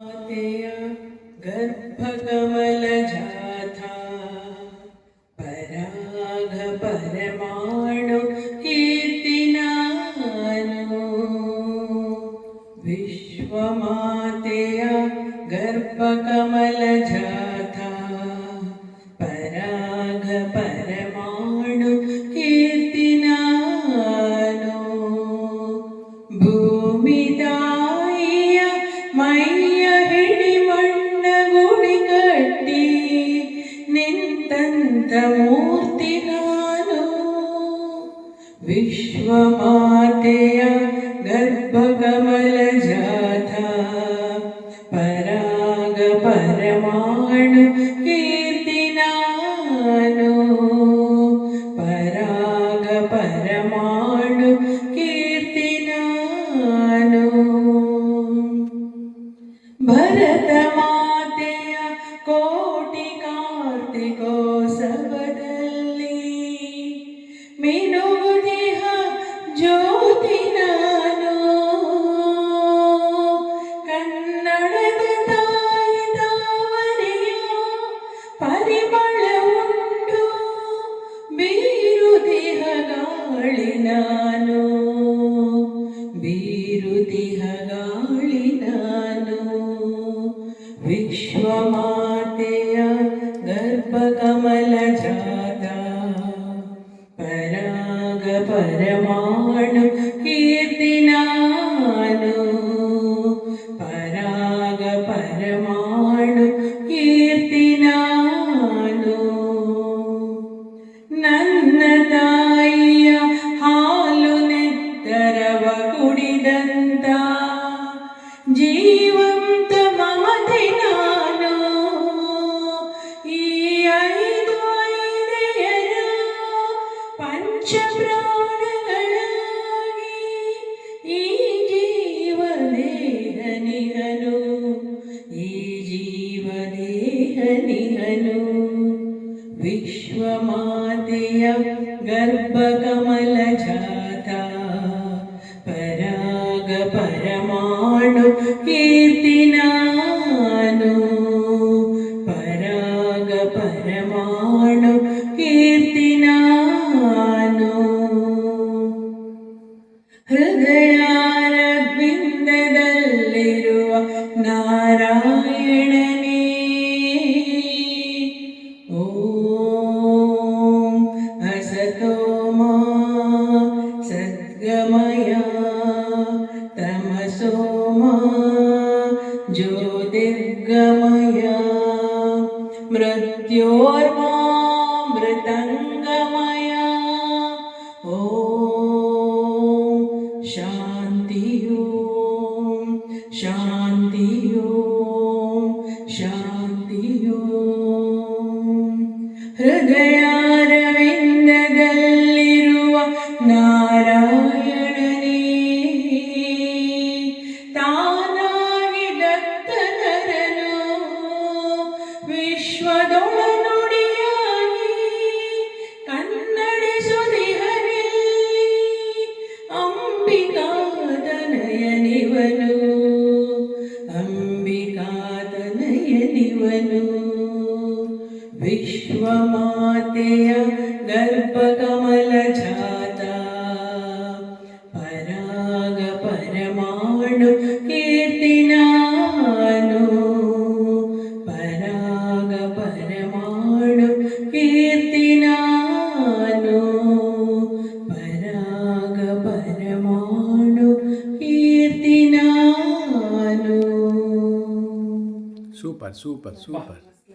तेय गर्भकमलजाथा पराग परमाणु कीर्तिनानो विश्वमातेय गर्भकमलजाथा पराग परमाणु कीर्तिनानो भूमिताय ಮೈಯ ಹಿಡಿ ಮಣ್ಣ ಗುಡಿ ಕಟ್ಟಿ ನಿಂತಂತ ಮೂರ್ತಿ ನಾನು ವಿಶ್ವಮಾತೆಯ ಗರ್ಭಕಮಲ ಜಾಥಾ ಪರಾಗ ಪರಮಾಣು ಕೀರ್ತಿ ನಾನು ಪರಾಗ ಪರಮಾಣು ಕೀರ್ತಿ ನಾನು ಭರತ ಮಾತೆಯ ಕೋಟಿ ಕಾರ್ತಿಕೋತ್ಸವದಲ್ಲಿ ಮಿನುಗುದಿಹ ಜ್ಯೋತಿ ನಾನು ಕನ್ನಡದ ತಾಯಿ ತಾವರೆಯ ಪರಿಮಳ ಉಂಟು ಬೀರುದಿಹ ಗಾಳಿ ನಾನು ಬೀರುದಿಹ ಗಾಳಿ ನಾನು ವಿಶ್ವಮಾತೆಯ ಗರ್ಭಕಮಲ ಜಾಥಾ ಪರಾಗ ಪರಮಾಣು ಕೀರ್ತಿ ನಾನು ಪರಾಗ ಪರಮಾಣು ಕೀರ್ತಿ ನಾನು ನನ್ನ ತಾಯಿಯ ಹಾಲು ನೆತ್ತರವ ಕುಡಿದಂತ ಜೀವಂತ ಮಮತೆ ನಾನು ಈ ಐದು ಐದೆಯರ ಪಂಚಪ್ರಾಣಗಳಾಗಿ ಈ ಜೀವದೇಹ ನಿಹನು ಈ ಜೀವದೇಹ ನಿಹನು ವಿಶ್ವಮಾತೆಯ ಗರ್ಭಕಮಲ ಜಾಥಾ ಪರಾಗ ಪರಮಾಣು ಕೀರ್ತಿ ನಾನು ಪರಾಗ ಪರಮಾಣು ಕೀರ್ತಿ ನಾನು ಹೃದಯಾರವಿಂದದಲ್ಲಿರುವ ನಾರಾಯಣನೇ ಓಂ ಅಸತೋ ಮಾ ಸದ್ಗಮಯ ತಮಸೋ ಮಾ ಜ್ಯೋತಿರ್ಗಮಯ ಮೃತ್ಯೋರ್ಮಾಮೃತಂಗಮಯ ಓಂ ಶಾಂತಿಯೋಂ ಶಾಂತಿಯೋಂ ಶಾಂತಿಯೋಂ ಹೃದಯಾರವಿಂದದಲ್ಲಿರುವ ನಾರಾಯಣನೇ ತಾನಾಗಿ ದತ್ತನರನು ವಿಶ್ವದೊಳನುಡಿಯಾಗಿ ಕನ್ನಡಿಸುದಿಹನೇ ಅಂಬಿಕಾತನಯನಿವನು ಅಂಬಿಕಾತನಯನಿವನು ವಿಶ್ವಮಾತೆಯ ಗರ್ಭಕಮಲ ಜಾಥಾ ಪರಾಗ ಪರಮಾಣು ಕೀರ್ತಿ ನಾನು ಪರಾಗ ಪರಮಾಣು ಕೀರ್ತಿ ನಾನು ಪರಾಗ ಪರಮಾಣು ಕೀರ್ತಿ ನಾನು Super, super, super.